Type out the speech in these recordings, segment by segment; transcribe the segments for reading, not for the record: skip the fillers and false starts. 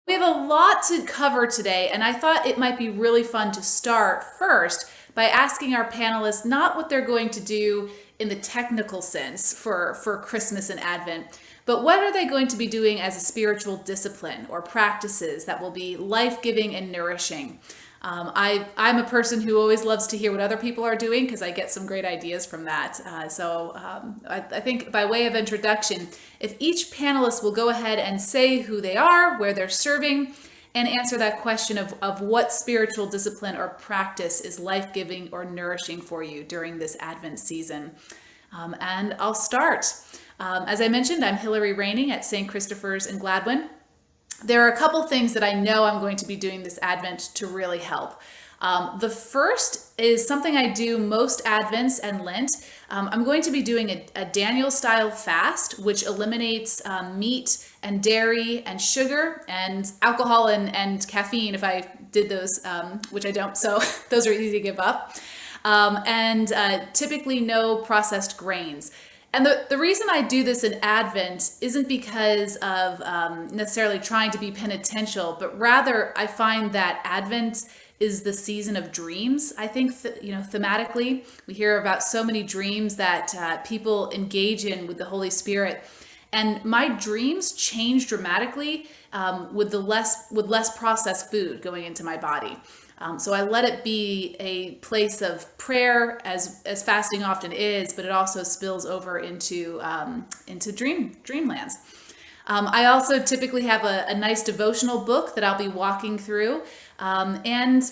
We have a lot to cover today, and I thought it might be really fun to start first by asking our panelists not what they're going to do in the technical sense for Christmas and Advent, but what are they going to be doing as a spiritual discipline or practices that will be life-giving and nourishing. I'm a person who always loves to hear what other people are doing because I get some great ideas from that. I think by way of introduction, if each panelist will go ahead and say who they are, where they're serving, and answer that question of what spiritual discipline or practice is life-giving or nourishing for you during this Advent season. And I'll start. As I mentioned, I'm Hillary Raining at St. Christopher's in Gladwin. There are a couple things that I know I'm going to be doing this Advent to really help. The first is something I do most Advents and Lent. I'm going to be doing a Daniel style fast, which eliminates meat and dairy and sugar and alcohol and caffeine if I did those, which I don't, so those are easy to give up. And typically no processed grains. And the reason I do this in Advent isn't because of necessarily trying to be penitential, but rather I find that Advent is the season of dreams. I think, thematically, we hear about so many dreams that people engage in with the Holy Spirit. And my dreams change dramatically with less processed food going into my body. So I let it be a place of prayer, as fasting often is, but it also spills over into dreamlands. I also typically have a nice devotional book that I'll be walking through, and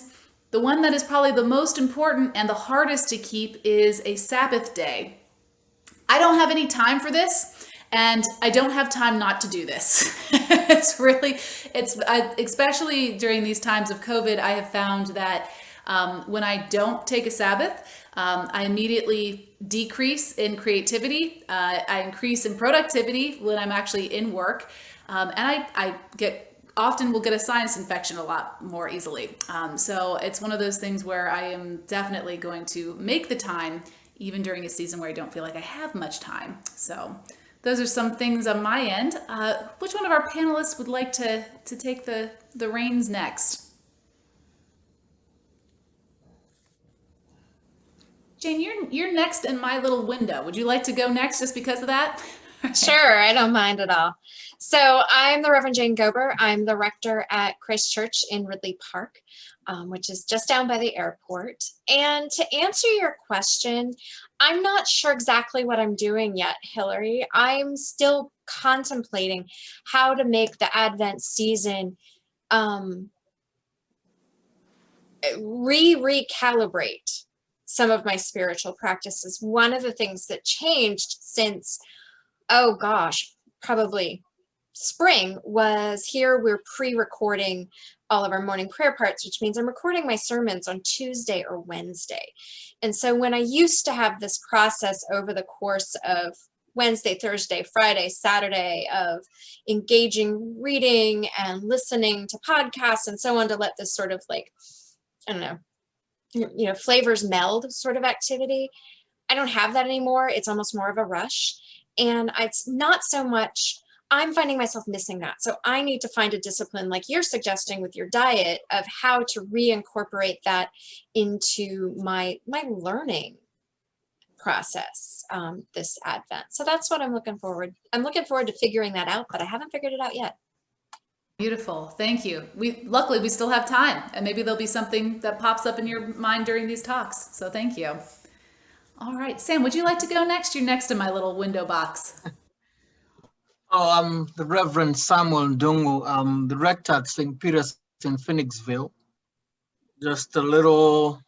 the one that is probably the most important and the hardest to keep is a Sabbath day. I don't have any time for this, and I don't have time not to do this. Especially during these times of COVID, I have found that when I don't take a Sabbath, I immediately decrease in creativity. I increase in productivity when I'm actually in work. And I often will get a sinus infection a lot more easily. So it's one of those things where I am definitely going to make the time, even during a season where I don't feel like I have much time. So those are some things on my end. Which one of our panelists would like to take the reins next? Jane, you're next in my little window. Would you like to go next just because of that? Sure, I don't mind at all. So I'm the Reverend Jane Gober. I'm the rector at Christ Church in Ridley Park, which is just down by the airport. And to answer your question, I'm not sure exactly what I'm doing yet, Hillary. I'm still contemplating how to make the Advent season recalibrate some of my spiritual practices. One of the things that changed since, oh gosh, probably spring was here we're pre-recording all of our morning prayer parts, which means I'm recording my sermons on Tuesday or Wednesday. And so when I used to have this process over the course of Wednesday, Thursday, Friday, Saturday of engaging reading and listening to podcasts and so on to let this sort of like, I don't know, flavors meld sort of activity, I don't have that anymore. It's almost more of a rush. And it's not so much, I'm finding myself missing that. So I need to find a discipline like you're suggesting with your diet of how to reincorporate that into my learning process this Advent. So that's what I'm looking forward. I'm looking forward to figuring that out, but I haven't figured it out yet. Beautiful. Thank you. Luckily we still have time, and maybe there'll be something that pops up in your mind during these talks. So thank you. All right, Sam, would you like to go next? You're next to my little window box. Oh, I'm the Reverend Samuel Ndungu. I'm the rector at St. Peter's in Phoenixville. Just a little,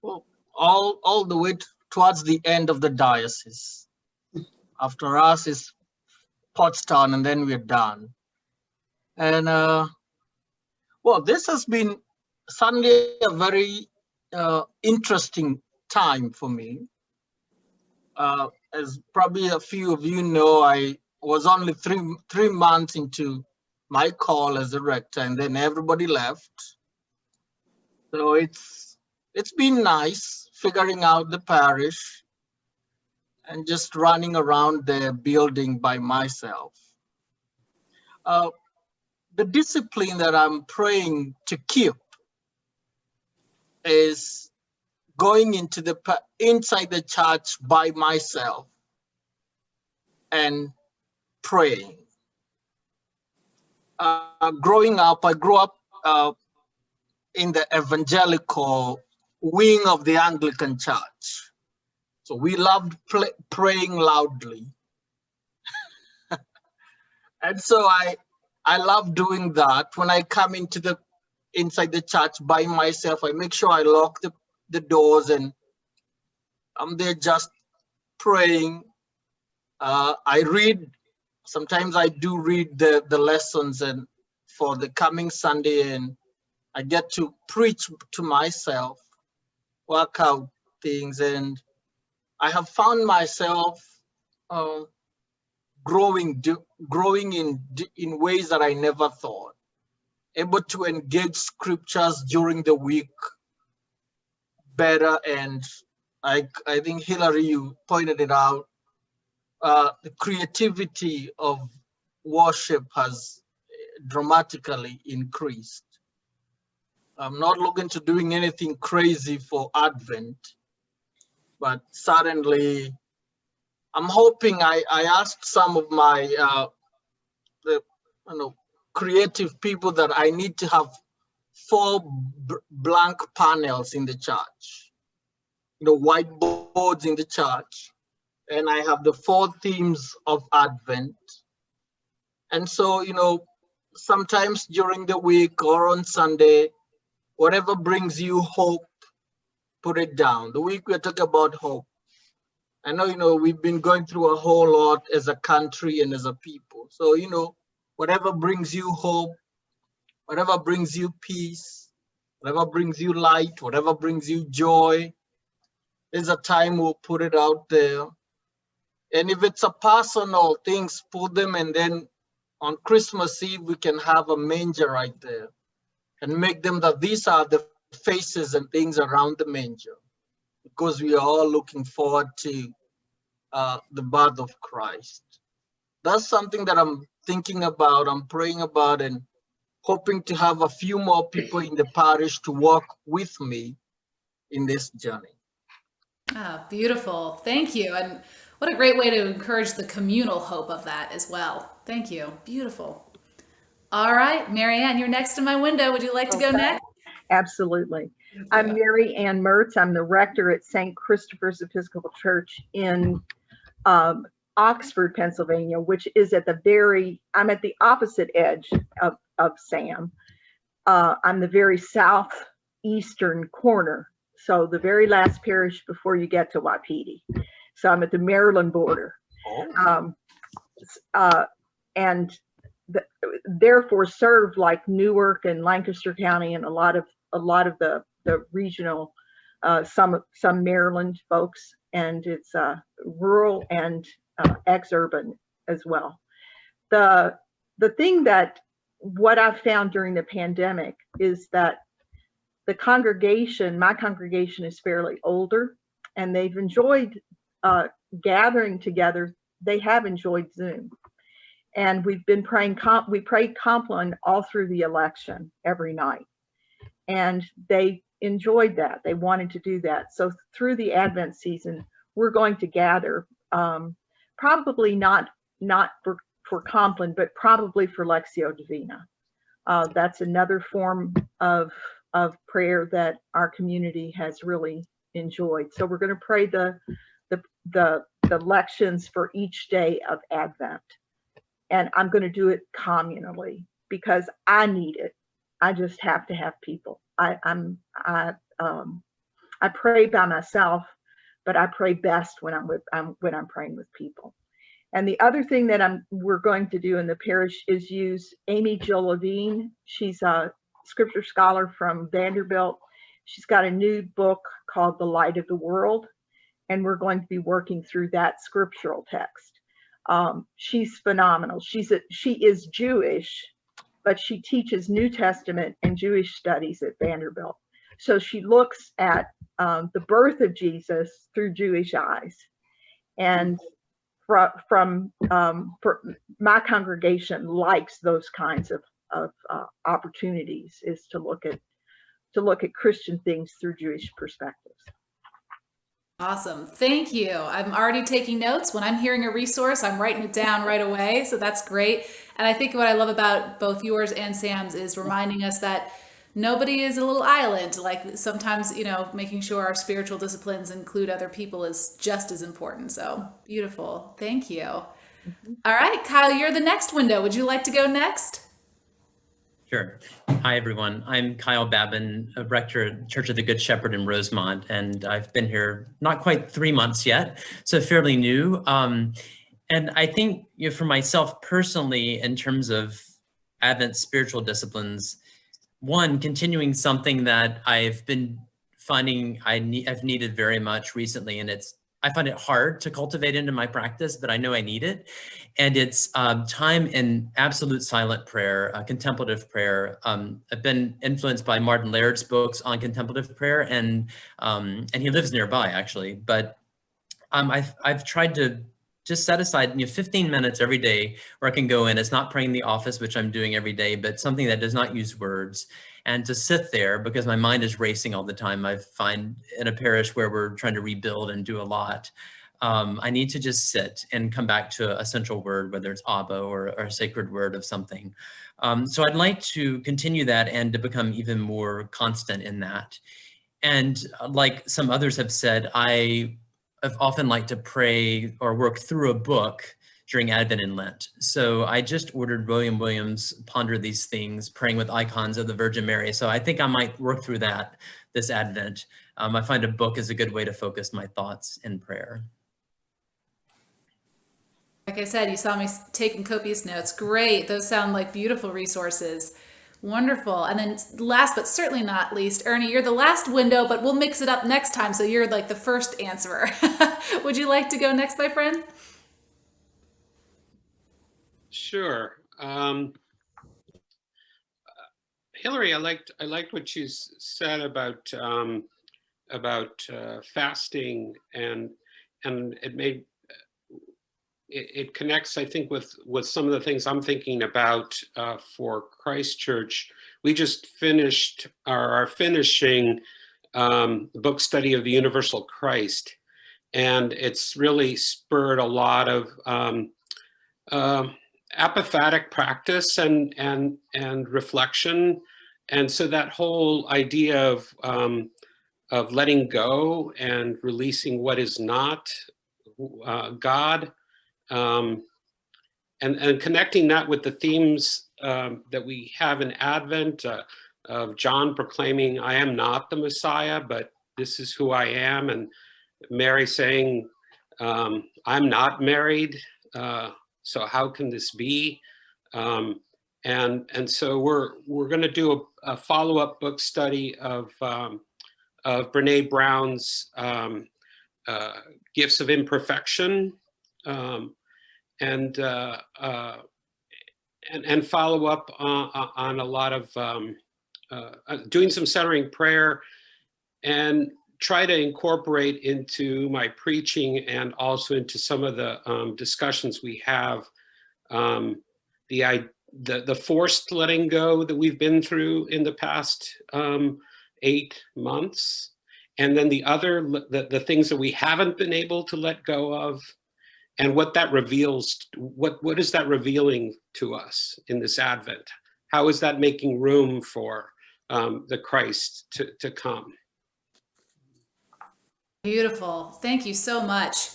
well, all the way towards the end of the diocese. After us is Pottstown, and then we're done. And well, this has been suddenly a very interesting time for me. As probably a few of you know, I was only three months into my call as a rector, and then everybody left. So it's been nice figuring out the parish and just running around the building by myself. the discipline that I'm praying to keep is going inside the church by myself and praying. Growing up, I grew up in the evangelical wing of the Anglican Church. So we loved praying loudly. And so I love doing that. When I come inside the church by myself, I make sure I lock the doors and I'm there just praying. I read, sometimes I do read the lessons and for the coming Sunday, and I get to preach to myself, work out things, and I have found myself growing in ways that I never thought. Able to engage scriptures during the week better, and I think Hillary, you pointed it out. The creativity of worship has dramatically increased. I'm not looking to doing anything crazy for Advent, but certainly I'm hoping I asked some of my creative people that I need to have 4 blank panels in the church, whiteboards in the church, and I have the 4 themes of Advent. And so, sometimes during the week or on Sunday, whatever brings you hope, put it down. The week we're talking about hope. I know, we've been going through a whole lot as a country and as a people. So, whatever brings you hope, whatever brings you peace, whatever brings you light, whatever brings you joy, there's a time we'll put it out there. And if it's a personal things, put them, and then on Christmas Eve, we can have a manger right there and make them that these are the faces and things around the manger, because we are all looking forward to the birth of Christ. That's something that I'm thinking about, I'm praying about, and hoping to have a few more people in the parish to walk with me in this journey. Ah, beautiful. Thank you. And what a great way to encourage the communal hope of that as well. Thank you. Beautiful. All right, Marianne, you're next in my window. Would you like to go next? Absolutely. I'm Mary Ann Mertz. I'm the rector at St. Christopher's Episcopal Church in Oxford, Pennsylvania, which is I'm at the opposite edge of Sam. I'm the very southeastern corner. So the very last parish before you get to Wapiti. So I'm at the Maryland border. And therefore serve like Newark and Lancaster County and a lot of the regional, some Maryland folks, and it's rural and ex-urban as well. The thing what I've found during the pandemic is that my congregation is fairly older, and they've enjoyed gathering together. They have enjoyed Zoom. And we've been we prayed Compline all through the election every night. And they enjoyed that. They wanted to do that. So through the Advent season, we're going to gather, probably not for Compline, but probably for Lectio Divina. That's another form of prayer that our community has really enjoyed. So we're going to pray the lections for each day of Advent. And I'm going to do it communally because I need it. I just have to have people. I pray by myself, but I pray best when I'm praying with people. And the other thing that we're going to do in the parish is use Amy Jill Levine. She's a scripture scholar from Vanderbilt. She's got a new book called The Light of the World, and we're going to be working through that scriptural text. She's phenomenal. She is Jewish, but she teaches New Testament and Jewish studies at Vanderbilt. So she looks at the birth of Jesus through Jewish eyes. And for my congregation likes those kinds opportunities is to look at Christian things through Jewish perspectives. Awesome. Thank you. I'm already taking notes. When I'm hearing a resource, I'm writing it down right away. So that's great. And I think what I love about both yours and Sam's is reminding us that nobody is a little island. Like sometimes, making sure our spiritual disciplines include other people is just as important. So beautiful. Thank you. All right, Kyle, you're the next window. Would you like to go next? Sure. Hi, everyone. I'm Kyle Babin, a rector at Church of the Good Shepherd in Rosemont, and I've been here not quite 3 months yet, so fairly new. And I think for myself personally, in terms of Advent spiritual disciplines, one, continuing something that I've been finding I've needed very much recently, and I find it hard to cultivate into my practice, but I know I need it. And it's time in absolute silent prayer, contemplative prayer. I've been influenced by Martin Laird's books on contemplative prayer, and he lives nearby actually. But I've tried to just set aside 15 minutes every day where I can go in. It's not praying in the office, which I'm doing every day, but something that does not use words, and to sit there because my mind is racing all the time. I find in a parish where we're trying to rebuild and do a lot, I need to just sit and come back to a central word, whether it's Abba or a sacred word of something. So I'd like to continue that and to become even more constant in that. And like some others have said, I've often liked to pray or work through a book during Advent and Lent. So I just ordered William Williams' Ponder These Things, Praying with Icons of the Virgin Mary. So I think I might work through that this Advent. I find a book is a good way to focus my thoughts in prayer. Like I said, you saw me taking copious notes. Great. Those sound like beautiful resources. Wonderful. And then last but certainly not least, Ernie, you're the last window, but we'll mix it up next time. So you're like the first answerer. Would you like to go next, my friend? Sure. Hillary, I liked what you said about fasting, and it connects, I think, with some of the things I'm thinking about for Christ Church. We just finished are finishing the book study of the Universal Christ, and it's really spurred a lot of apophatic practice and reflection. And so that whole idea of letting go and releasing what is not God, and connecting that with the themes that we have in Advent, of John proclaiming, I am not the Messiah, but this is who I am, and Mary saying, I'm not married, so how can this be? And so we're going to do a follow-up book study of Brene Brown's Gifts of Imperfection, and follow up on a lot of doing some centering prayer, and try to incorporate into my preaching and also into some of the discussions we have, the forced letting go that we've been through in the past 8 months, and then the things that we haven't been able to let go of, and what that reveals. What is that revealing to us in this Advent? How is that making room for the Christ to come? Beautiful. Thank you so much.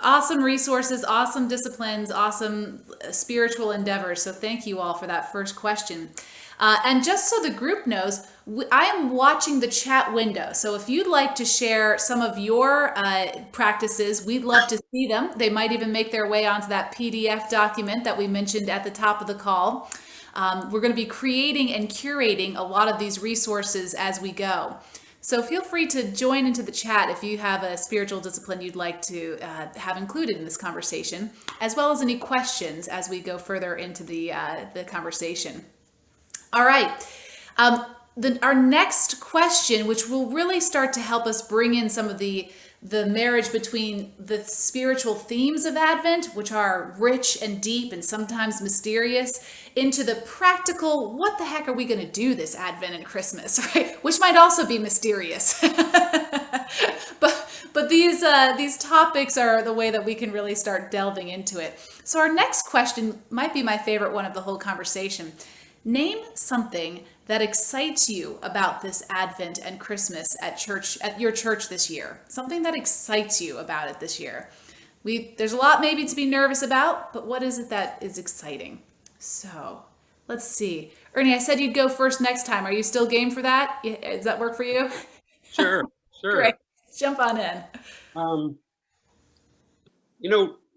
Awesome resources, awesome disciplines, awesome spiritual endeavors. So thank you all for that first question. And just so the group knows, I am watching the chat window. So if you'd like to share some of your practices, we'd love to see them. They might even make their way onto that PDF document that we mentioned at the top of the call. We're going to be creating and curating a lot of these resources as we go. So feel free to join into the chat if you have a spiritual discipline you'd like to have included in this conversation, as well as any questions as we go further into the conversation. All right. Our next question, which will really start to help us bring in some of the the marriage between the spiritual themes of Advent, which are rich and deep and sometimes mysterious, into the practical, what the heck are we going to do this Advent and Christmas, right? Which might also be mysterious. But these topics are the way that we can really start delving into it. So our next question might be my favorite one of the whole conversation. Name something that excites you about this Advent and Christmas at your church this year. Something that excites you about it this year. There's a lot maybe to be nervous about, but what is it that is exciting? So let's see. Ernie, I said you'd go first next time. Are you still game for that? Does that work for you? Sure, sure. Great. Jump on in.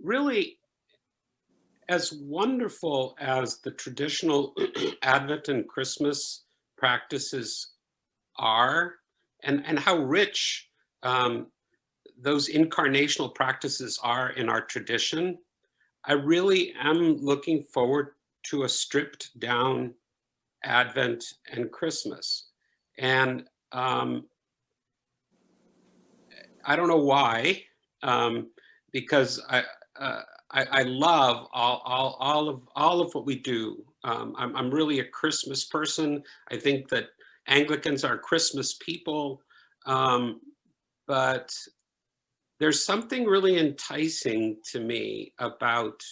Really, as wonderful as the traditional Advent and Christmas practices are, and how rich those incarnational practices are in our tradition, I really am looking forward to a stripped down Advent and Christmas. And I don't know why, because I love all of what we do. I'm really a Christmas person. I think that Anglicans are Christmas people, but there's something really enticing to me about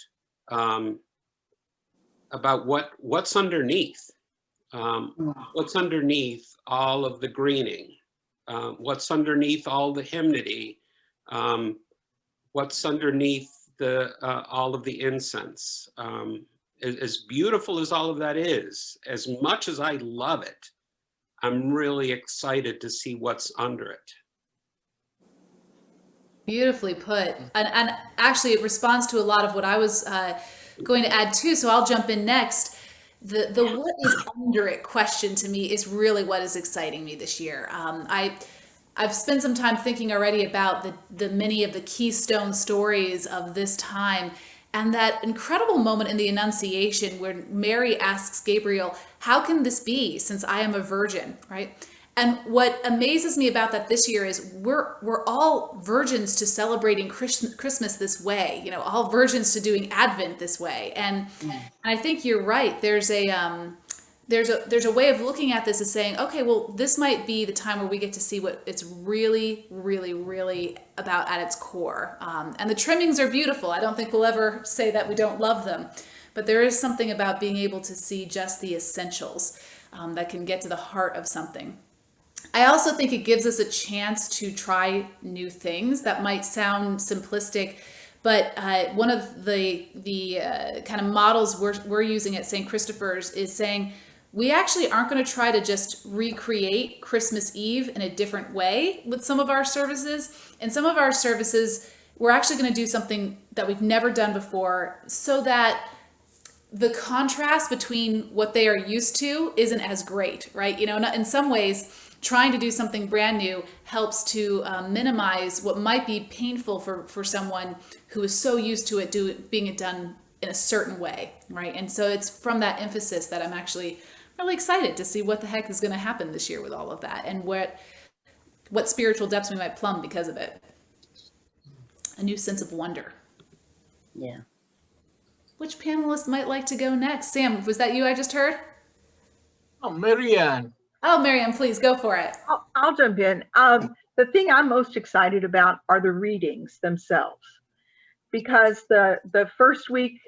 what's underneath. What's underneath all of the greening? What's underneath all the hymnody? What's underneath all of the incense? As beautiful as all of that is, as much as I love it, I'm really excited to see what's under it. Beautifully put. And actually it responds to a lot of what I was going to add too, so I'll jump in next. The what is under it question to me is really what is exciting me this year. I've spent some time thinking already about the many of the keystone stories of this time, and that incredible moment in the Annunciation where Mary asks Gabriel, "How can this be since I am a virgin?" Right? And what amazes me about that this year is we're all virgins to celebrating Christmas this way, all virgins to doing Advent this way. And I think you're right. There's a way of looking at this as saying, okay, well, this might be the time where we get to see what it's really, really, really about at its core. And the trimmings are beautiful. I don't think we'll ever say that we don't love them, but there is something about being able to see just the essentials that can get to the heart of something. I also think it gives us a chance to try new things that might sound simplistic, but one of the kind of models we're using at St. Christopher's is saying we actually aren't going to try to just recreate Christmas Eve in a different way with some of our services. In some of our services, we're actually going to do something that we've never done before so that the contrast between what they are used to isn't as great, right? In some ways, trying to do something brand new helps to minimize what might be painful for someone who is so used to it being done in a certain way, right? And so it's from that emphasis that I'm actually really excited to see what the heck is going to happen this year with all of that, and what spiritual depths we might plumb because of it. A new sense of wonder. Yeah. Which panelist might like to go next? Sam, was that you I just heard? Oh, Marianne. Oh, Miriam, please go for it. I'll jump in. The thing I'm most excited about are the readings themselves, because the first week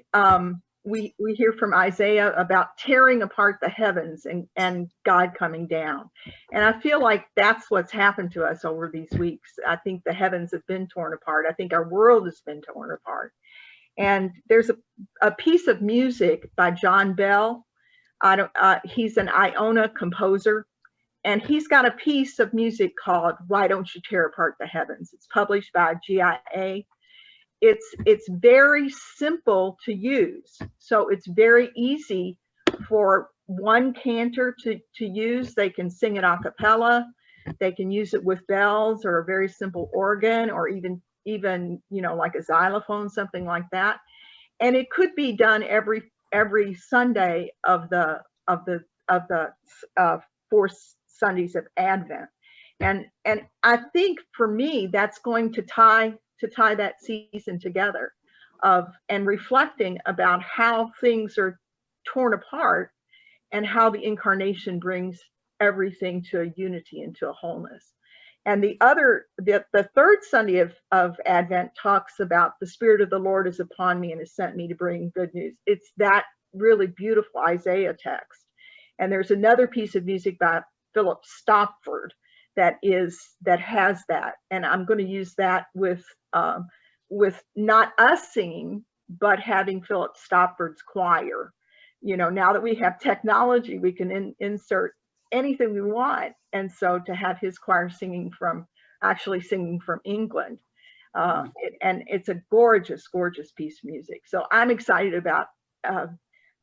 we hear from Isaiah about tearing apart the heavens and God coming down. And I feel like that's what's happened to us over these weeks. I think the heavens have been torn apart. I think our world has been torn apart. And there's a piece of music by John Bell. He's an Iona composer, and he's got a piece of music called "Why Don't You Tear Apart the Heavens." It's published by GIA. It's very simple to use, so it's very easy for one cantor to use. They can sing it a cappella, they can use it with bells or a very simple organ, or even like a xylophone, something like that. And it could be done every Sunday of the 4 Sundays of Advent. And I think for me, that's going to tie that season together and reflecting about how things are torn apart and how the incarnation brings everything to a unity and to a wholeness. And the third Sunday of Advent talks about the Spirit of the Lord is upon me and has sent me to bring good news. It's that really beautiful Isaiah text. And there's another piece of music by Philip Stopford that has that. And I'm going to use that with not us singing, but having Philip Stopford's choir. Now that we have technology, we can insert anything we want. And so to have his choir singing from England, and it's a gorgeous, gorgeous piece of music. So I'm excited about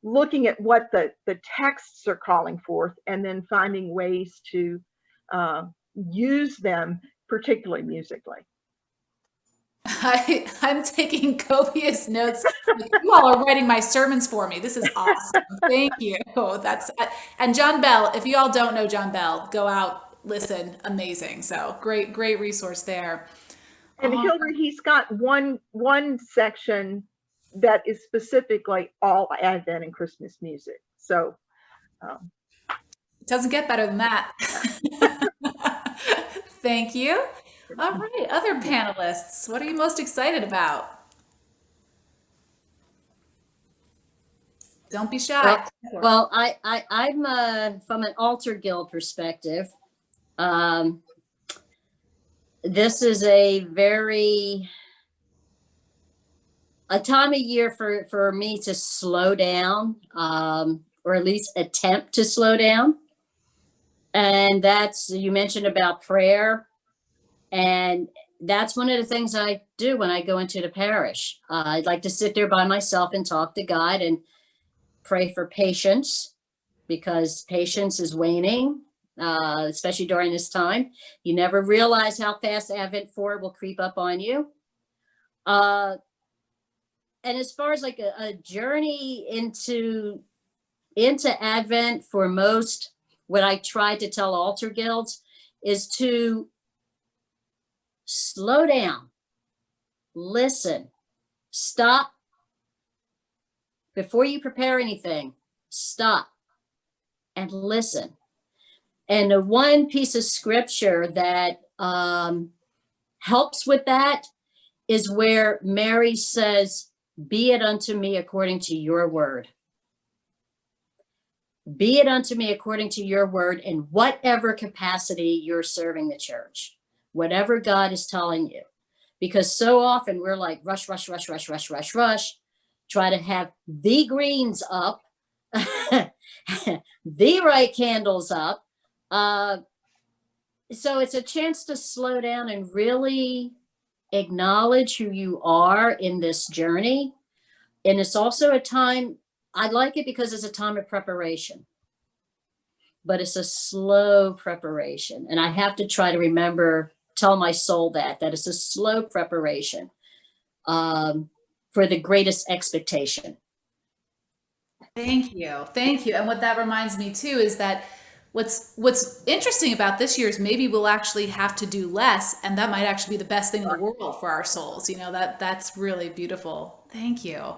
looking at what the texts are calling forth and then finding ways to use them, particularly musically. I'm taking copious notes. You all are writing my sermons for me. This is awesome. Thank you. And John Bell, if you all don't know John Bell, go out, listen, amazing. So great resource there. And Hildred, he's got one section that is specifically all Advent and Christmas music. So it doesn't get better than that. Thank you. All right, other panelists, what are you most excited about? Don't be shy. Well, I'm from an altar guild perspective. This is a time of year for me to slow down, or at least attempt to slow down. And you mentioned about prayer. And that's one of the things I do when I go into the parish. I'd like to sit there by myself and talk to God and pray for patience, because patience is waning, especially during this time. You never realize how fast Advent 4 will creep up on you. And as far as like a journey into Advent for most, what I try to tell altar guilds is to slow down, listen, stop. Before you prepare anything, stop and listen. And the one piece of scripture that helps with that is where Mary says, "Be it unto me according to your word." Be it unto me according to your word in whatever capacity you're serving the church, whatever God is telling you. Because so often we're like rush, try to have the greens up, the right candles up. So it's a chance to slow down and really acknowledge who you are in this journey. And it's also a time, I like it because it's a time of preparation, but it's a slow preparation. And I have to try to tell my soul that it's a slow preparation for the greatest expectation. Thank you. And what that reminds me too is that what's interesting about this year is maybe we'll actually have to do less, and that might actually be the best thing in the world for our souls. That's really beautiful. Thank you.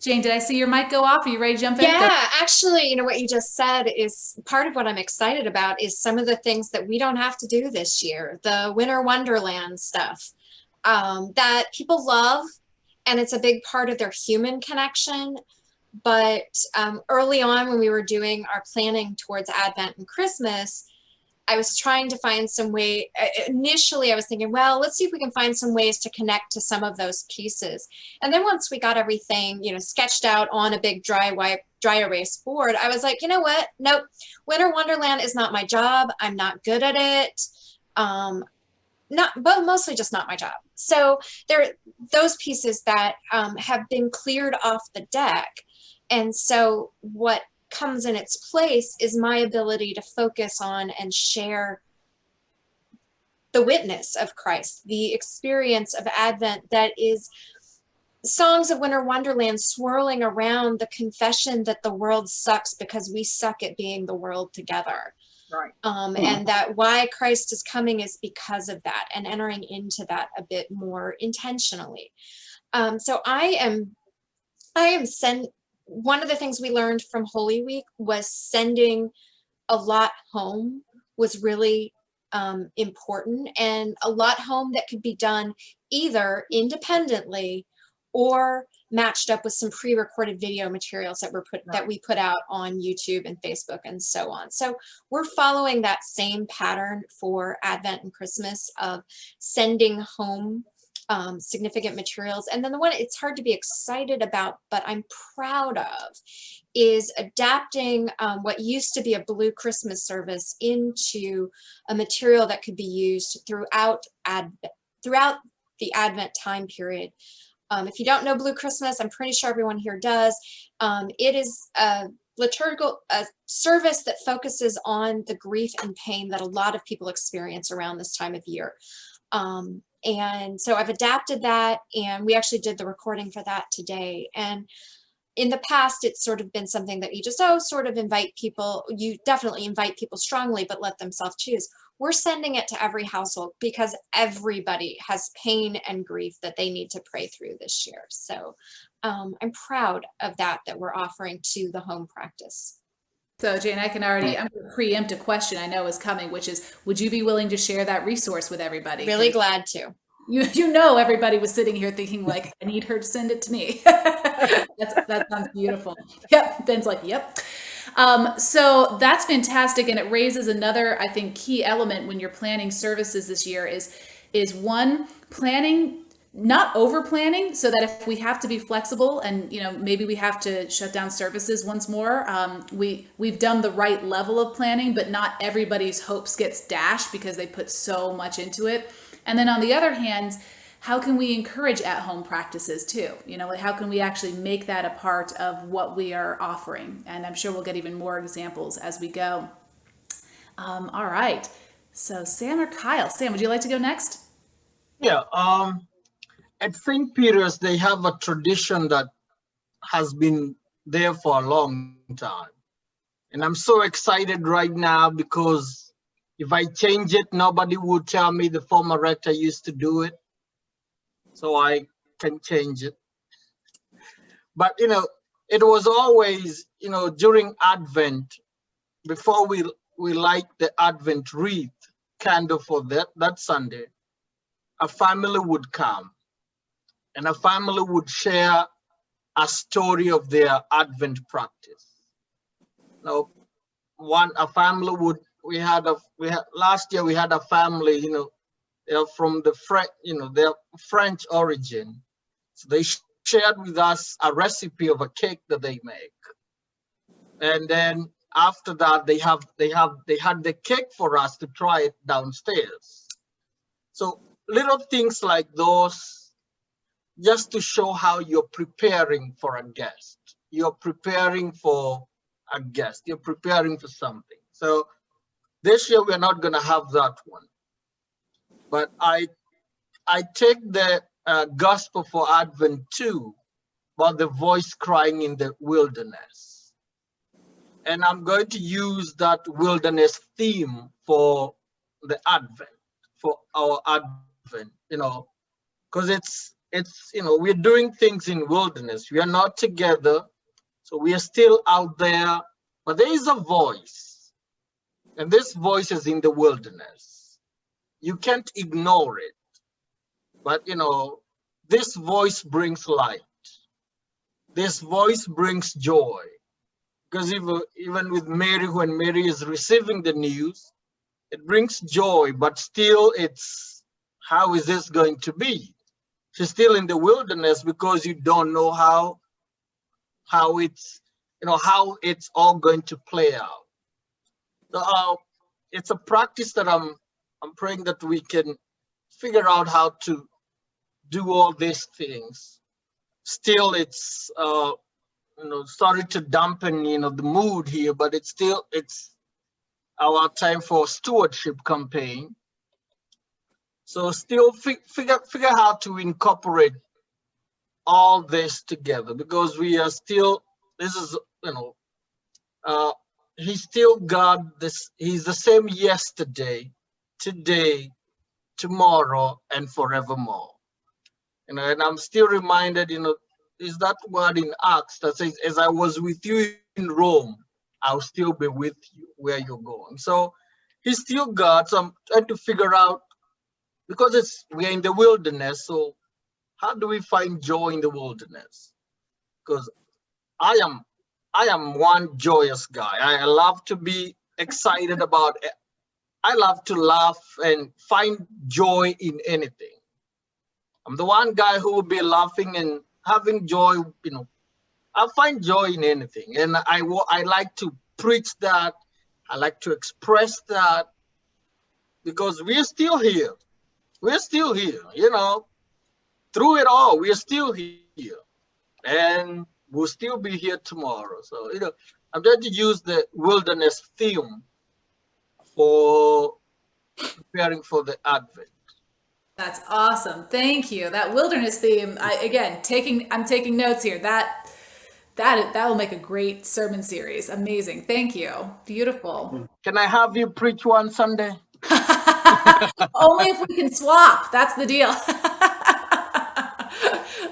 Jane, did I see your mic go off? Are you ready to jump in? Yeah, actually, what you just said is part of what I'm excited about is some of the things that we don't have to do this year. The Winter Wonderland stuff that people love, and it's a big part of their human connection. But early on when we were doing our planning towards Advent and Christmas, I was trying to find some way. Initially, I was thinking, well, let's see if we can find some ways to connect to some of those pieces. And then once we got everything, sketched out on a big dry erase board, I was like, you know what? Nope. Winter Wonderland is not my job. I'm not good at it. But mostly just not my job. So there are those pieces that have been cleared off the deck. And so what comes in its place is my ability to focus on and share the witness of Christ, the experience of Advent that is songs of Winter Wonderland swirling around the confession that the world sucks because we suck at being the world together. Right. And that why Christ is coming is because of that, and entering into that a bit more intentionally. So one of the things we learned from Holy Week was sending a lot home was really important, and a lot home that could be done either independently or matched up with some pre-recorded video materials that we put out on YouTube and Facebook and so on. So we're following that same pattern for Advent and Christmas of sending home significant materials. And then the one it's hard to be excited about, but I'm proud of, is adapting what used to be a Blue Christmas service into a material that could be used throughout the Advent time period. If you don't know Blue Christmas, I'm pretty sure everyone here does. It is a liturgical service that focuses on the grief and pain that a lot of people experience around this time of year. And so I've adapted that, and we actually did the recording for that today. And in the past, it's sort of been something that you just, sort of invite people. You definitely invite people strongly, but let them self-choose. We're sending it to every household because everybody has pain and grief that they need to pray through this year. So I'm proud of that we're offering to the home practice. So Jane, I'm going to preempt a question I know is coming, which is, would you be willing to share that resource with everybody? Really glad to. You know, everybody was sitting here thinking like, I need her to send it to me. That sounds beautiful. Yep. Ben's like, yep. So that's fantastic. And it raises another, I think, key element when you're planning services this year is one, planning, not over planning, so that if we have to be flexible and, maybe we have to shut down services once more, we've done the right level of planning, but not everybody's hopes gets dashed because they put so much into it. And then on the other hand, how can we encourage at-home practices too? How can we actually make that a part of what we are offering? And I'm sure we'll get even more examples as we go. All right. So Sam or Kyle? Sam, would you like to go next? Yeah. At St. Peter's, they have a tradition that has been there for a long time. And I'm so excited right now because if I change it, nobody would tell me the former rector used to do it. So I can change it. But, it was always, during Advent, before we light the Advent wreath candle for that Sunday, a family would come and a family would share a story of their Advent practice. Last year we had a family, they're from they're French origin. So they shared with us a recipe of a cake that they make. And then after that, they had the cake for us to try it downstairs. So little things like those, just to show how you're preparing for a guest. You're preparing for a guest. You're preparing for something. So this year we're not going to have that one. But I take the Gospel for Advent 2 about the voice crying in the wilderness. And I'm going to use that wilderness theme for the Advent, for our Advent, because it's we're doing things in wilderness. We are not together, so we are still out there, but there is a voice, and this voice is in the wilderness. You can't ignore it, but this voice brings light. This voice brings joy, because even with Mary, when Mary is receiving the news, it brings joy, but still how is this going to be? She's still in the wilderness because you don't know how it's how it's all going to play out. So it's a practice that I'm praying that we can figure out how to do all these things. Still, it's sorry to dampen the mood here, but it's our time for stewardship campaign. So still figure how to incorporate all this together, because we are still, this is, he's still God. He's the same yesterday, today, tomorrow, and forevermore. And I'm still reminded, is that word in Acts that says, as I was with you in Rome, I'll still be with you where you're going. So he's still God. So I'm trying to figure out, because we're in the wilderness, so how do we find joy in the wilderness? Because I am one joyous guy. I love to be excited about it. I love to laugh and find joy in anything. I'm the one guy who will be laughing and having joy, I find joy in anything. And I like to preach that. I like to express that, because we're still here. We're still here, through it all, we're still here. And we'll still be here tomorrow. So, I'm going to use the wilderness theme for preparing for the Advent. That's awesome. Thank you. That wilderness theme, I'm taking notes here. That will make a great sermon series. Amazing. Thank you. Beautiful. Can I have you preach one Sunday? Only if we can swap. That's the deal.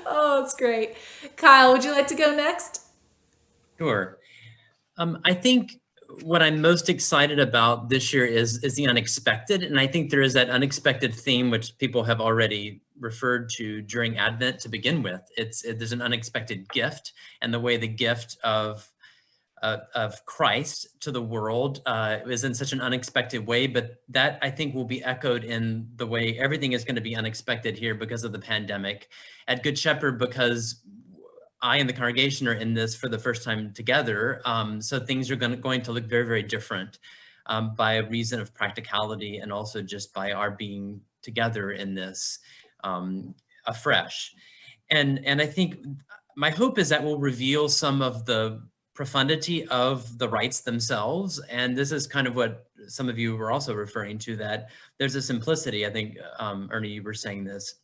Oh, that's great. Kyle, would you like to go next? Sure. I think what I'm most excited about this year is the unexpected. And I think there is that unexpected theme, which people have already referred to during Advent to begin with. There's an unexpected gift, and the way the gift of Christ to the world is in such an unexpected way, but that I think will be echoed in the way everything is going to be unexpected here because of the pandemic. At Good Shepherd, because I and the congregation are in this for the first time together, so things are going to look very, very different by a reason of practicality, and also just by our being together in this afresh. And I think my hope is that will reveal some of the profundity of the rites themselves. And this is kind of what some of you were also referring to, that there's a simplicity. I think, Ernie, you were saying this.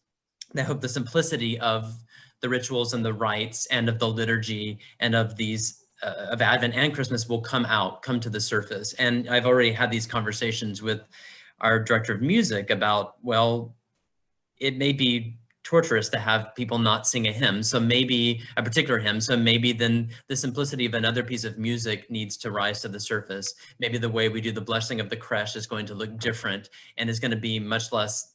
I hope the simplicity of the rituals and the rites and of the liturgy and of these of Advent and Christmas will come to the surface. And I've already had these conversations with our director of music about, well, it may be torturous to have people not sing a hymn, so maybe a particular hymn, so maybe then the simplicity of another piece of music needs to rise to the surface. Maybe the way we do the blessing of the creche is going to look different, and is going to be much less,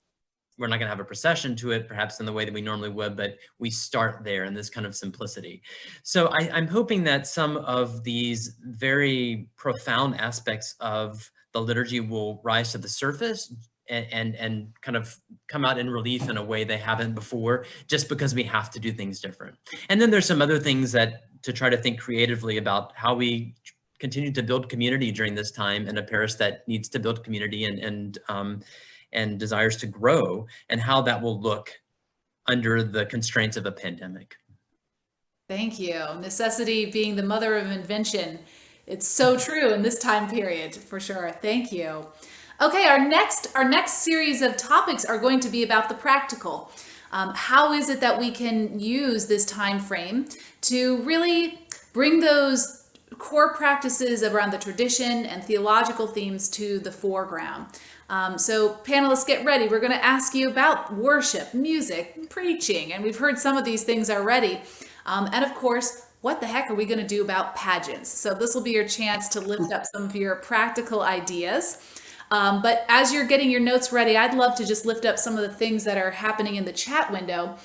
we're not going to have a procession to it perhaps in the way that we normally would, but we start there in this kind of simplicity. So I'm hoping that some of these very profound aspects of the liturgy will rise to the surface and kind of come out in relief in a way they haven't before, just because we have to do things different. And then there's some other things to try to think creatively about how we continue to build community during this time in a parish that needs to build community and desires to grow, and how that will look under the constraints of a pandemic. Thank you. Necessity being the mother of invention. It's so true in this time period, for sure. Thank you. Okay, our next series of topics are going to be about the practical. How is it that we can use this time frame to really bring those core practices around the tradition and theological themes to the foreground? So panelists, get ready. We're going to ask you about worship, music, preaching, and we've heard some of these things already. And of course, what the heck are we going to do about pageants? So this will be your chance to lift up some of your practical ideas. But as you're getting your notes ready, I'd love to just lift up some of the things that are happening in the chat window.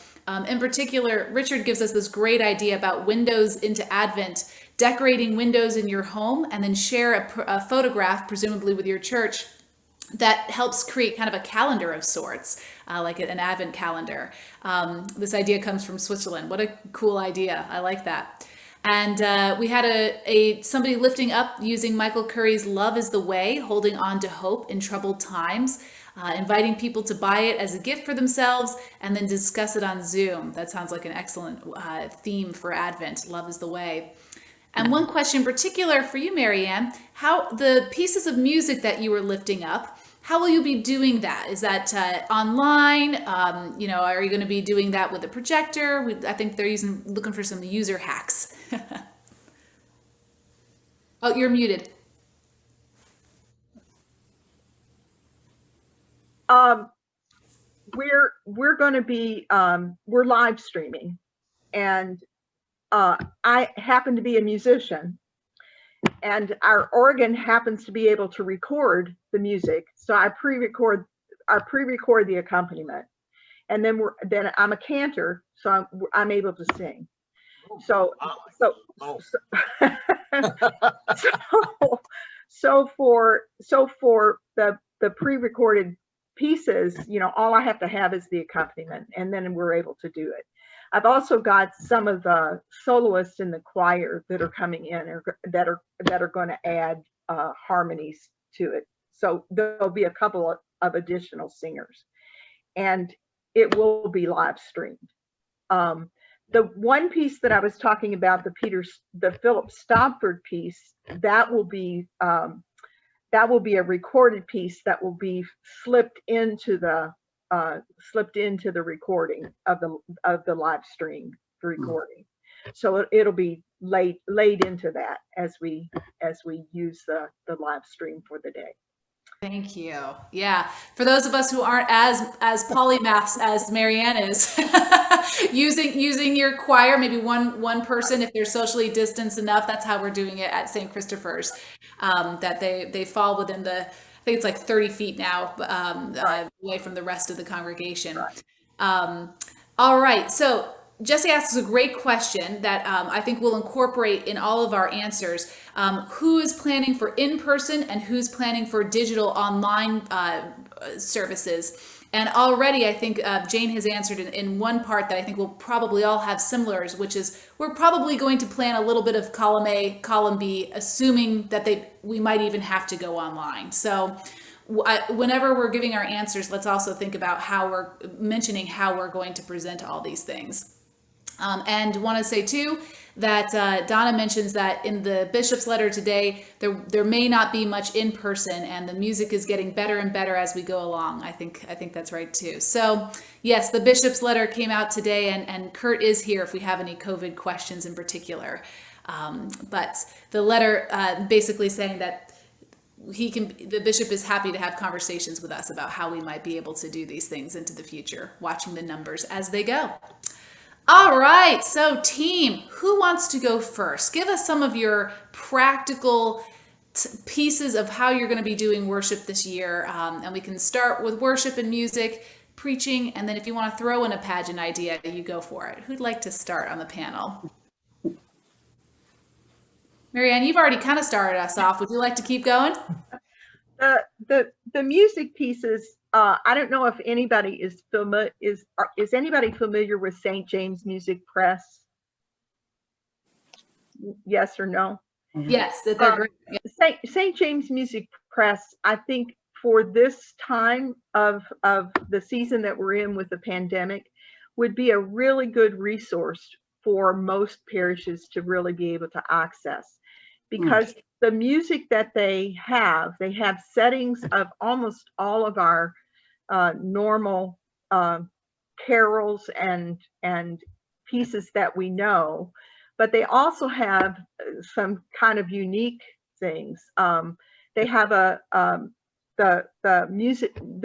In particular, Richard gives us this great idea about windows into Advent, decorating windows in your home, and then share a photograph, presumably with your church, that helps create kind of a calendar of sorts, like an Advent calendar. This idea comes from Switzerland. What a cool idea. I like that. And we had somebody lifting up using Michael Curry's Love is the Way, holding on to hope in troubled times, inviting people to buy it as a gift for themselves and then discuss it on Zoom. That sounds like an excellent theme for Advent. Love is the way. And one question in particular for you, Marianne, how the pieces of music that you were lifting up, how will you be doing that? Is that online? Are you going to be doing that with a projector? I think they're looking for some user hacks. Oh, you're muted. we're going to be we're live streaming, and I happen to be a musician, and our organ happens to be able to record the music, so I pre-record the accompaniment, and then I'm a cantor, so I'm able to sing. So for the pre-recorded pieces, all I have to have is the accompaniment, and then we're able to do it. I've also got some of the soloists in the choir that are coming in, or that are going to add harmonies to it. So there'll be a couple of additional singers, and it will be live streamed. The one piece that I was talking about, the Philip Stopford piece, that will be a recorded piece that will be slipped into the recording of the live stream recording. So it'll be laid into that as we use the live stream for the day. Thank you. Yeah. For those of us who aren't as polymaths as Marianne is, using your choir, maybe one person, if they're socially distanced enough, that's how we're doing it at St. Christopher's, that they fall within I think it's like 30 feet now, away from the rest of the congregation. Right. All right. So Jesse asks a great question that I think we'll incorporate in all of our answers. Who is planning for in-person and who's planning for digital online services? And already I think Jane has answered in one part that I think we'll probably all have similars, which is we're probably going to plan a little bit of column A, column B, assuming that we might even have to go online. So whenever we're giving our answers, let's also think about how we're going to present all these things. And want to say too that Donna mentions that in the bishop's letter today, there may not be much in person, and the music is getting better and better as we go along. I think that's right too. So yes, the bishop's letter came out today, and Kurt is here if we have any COVID questions in particular. But the letter basically saying that the bishop is happy to have conversations with us about how we might be able to do these things into the future, watching the numbers as they go. All right, so team, who wants to go first? Give us some of your practical pieces of how you're going to be doing worship this year. And we can start with worship and music, preaching, and then if you want to throw in a pageant idea, you go for it. Who'd like to start on the panel? Marianne, you've already kind of started us off. Would you like to keep going? The music pieces, I don't know if anybody is anybody familiar with St. James Music Press? Yes or no? Yes, they're great. Yeah. St. James Music Press, I think for this time of the season that we're in with the pandemic, would be a really good resource for most parishes to really be able to access, because the music that they have settings of almost all of our normal carols and pieces that we know, but they also have some kind of unique things. They have the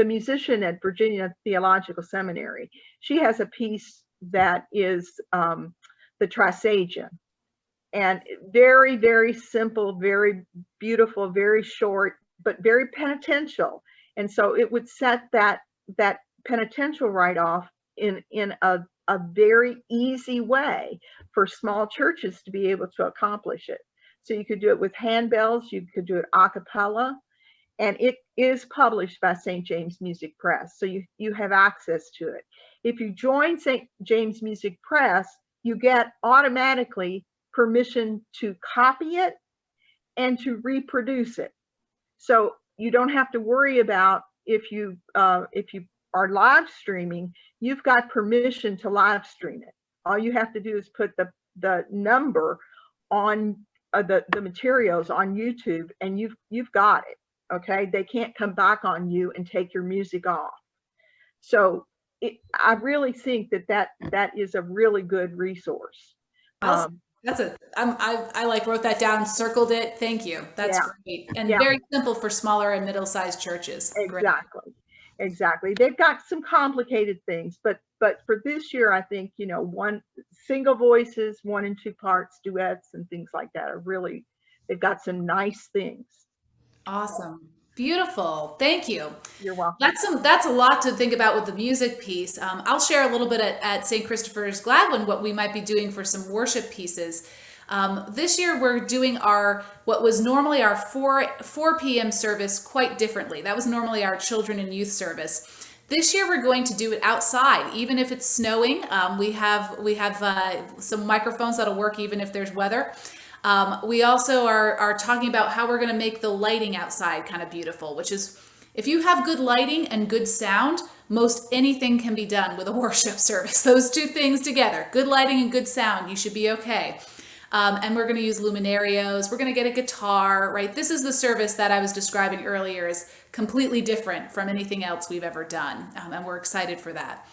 musician at Virginia Theological Seminary. She has a piece that is the Trisagion. And very, very simple, very beautiful, very short, but very penitential. And so it would set that penitential right off in a very easy way for small churches to be able to accomplish it. So you could do it with handbells, you could do it a cappella, and it is published by St. James Music Press. So you have access to it. If you join St. James Music Press, you get automatically permission to copy it and to reproduce it. So you don't have to worry about if you are live streaming, you've got permission to live stream it. All you have to do is put the number on the materials on YouTube, and you've got it. Okay, they can't come back on you and take your music off. So I really think that is a really good resource. I like wrote that down, circled it. Thank you. That's great. And very simple for smaller and middle-sized churches. Exactly. Great. Exactly. They've got some complicated things, but for this year, I think, you know, one single voices, 1 and 2 parts, duets, and things like that are really, they've got some nice things. Awesome. Beautiful. Thank you. You're welcome. That's a lot to think about with the music piece. I'll share a little bit at St. Christopher's Gladwin what we might be doing for some worship pieces. This year we're doing what was normally our 4 p.m. service quite differently. That was normally our children and youth service. This year we're going to do it outside, even if it's snowing. We have some microphones that'll work even if there's weather. We also are talking about how we're going to make the lighting outside kind of beautiful, which is, if you have good lighting and good sound, most anything can be done with a worship service. Those two things together, good lighting and good sound, you should be okay. And we're going to use luminarios. We're going to get a guitar, right? This is the service that I was describing earlier is completely different from anything else we've ever done. And we're excited for that.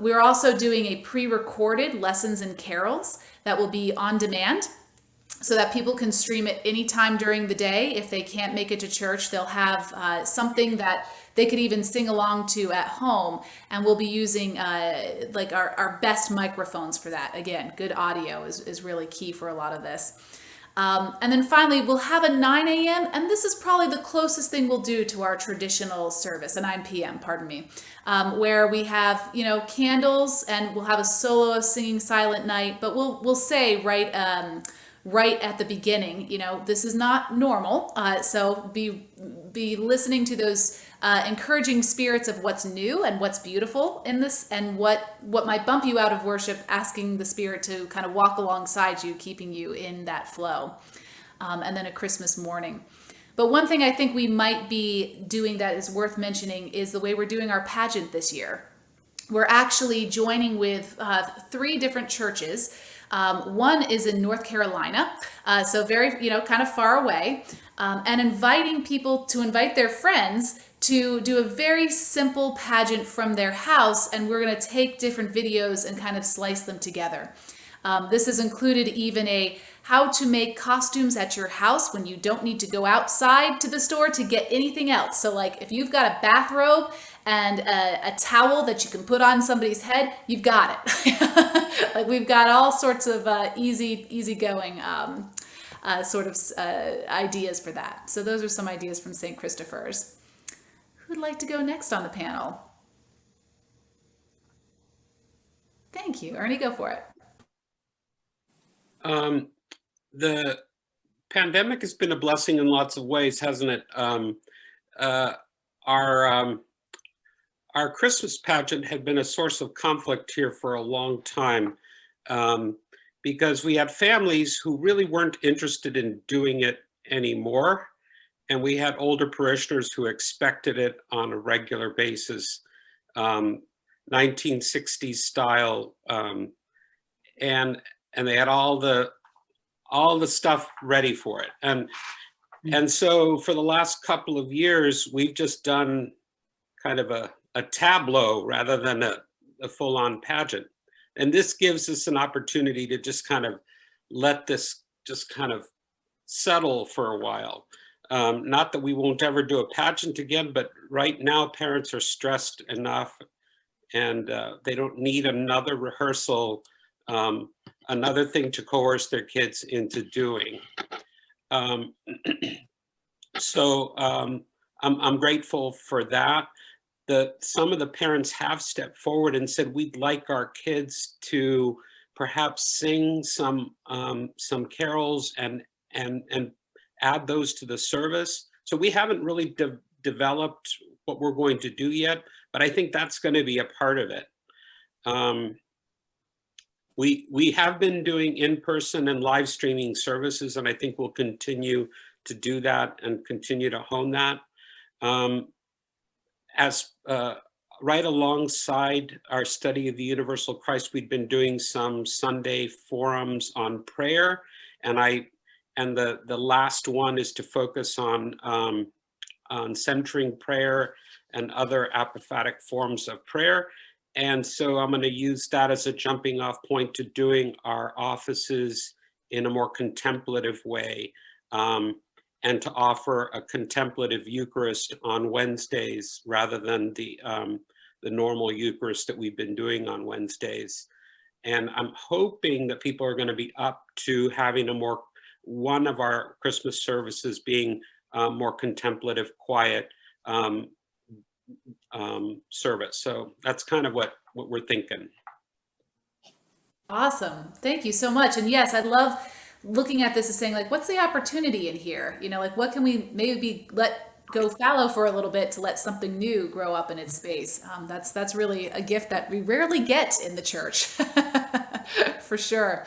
We're also doing a pre-recorded lessons and carols that will be on demand, so that people can stream it anytime during the day. If they can't make it to church, they'll have something that they could even sing along to at home. And we'll be using like our best microphones for that. Again, good audio is really key for a lot of this. And then finally, we'll have a 9 a.m. and this is probably the closest thing we'll do to our traditional service, a 9 p.m., pardon me, where we have, you know, candles, and we'll have a soloist singing Silent Night, but we'll say right at the beginning, you know, this is not normal. So be listening to those encouraging spirits of what's new and what's beautiful in this, and what might bump you out of worship, asking the Spirit to kind of walk alongside you, keeping you in that flow. And then a Christmas morning. But one thing I think we might be doing that is worth mentioning is the way we're doing our pageant this year. We're actually joining with 3 different churches. One is in North Carolina, so very, you know, kind of far away, and inviting people to invite their friends to do a very simple pageant from their house, and we're going to take different videos and kind of slice them together. This has included even a how to make costumes at your house when you don't need to go outside to the store to get anything else. So like if you've got a bathrobe and a towel that you can put on somebody's head, you've got it. Like we've got all sorts of easygoing sort of ideas for that. So those are some ideas from St. Christopher's. Who'd like to go next on the panel? Thank you. Ernie, go for it. The pandemic has been a blessing in lots of ways, hasn't it? Our Christmas pageant had been a source of conflict here for a long time, because we had families who really weren't interested in doing it anymore. And we had older parishioners who expected it on a regular basis, 1960s style. And they had all the stuff ready for it. And so for the last couple of years, we've just done kind of a tableau rather than a full-on pageant. And this gives us an opportunity to just kind of let this just kind of settle for a while. Not that we won't ever do a pageant again, but right now parents are stressed enough, and they don't need another rehearsal, another thing to coerce their kids into doing. So I'm grateful for that. Some of the parents have stepped forward and said, we'd like our kids to perhaps sing some carols and add those to the service. So we haven't really developed what we're going to do yet, but I think that's going to be a part of it. We have been doing in-person and live streaming services, and I think we'll continue to do that and continue to hone that. Right alongside our study of the Universal Christ, we've been doing some Sunday forums on prayer, and the last one is to focus on centering prayer and other apophatic forms of prayer. And so I'm going to use that as a jumping off point to doing our offices in a more contemplative way. and to offer a contemplative Eucharist on Wednesdays rather than the normal Eucharist that we've been doing on Wednesdays. And I'm hoping that people are going to be up to having one of our Christmas services being more contemplative, quiet service. So that's kind of what we're thinking. Awesome. Thank you so much. And yes, I love looking at this as saying, like, what's the opportunity in here? You know, like, what can we maybe let go fallow for a little bit to let something new grow up in its space? That's really a gift that we rarely get in the church, for sure.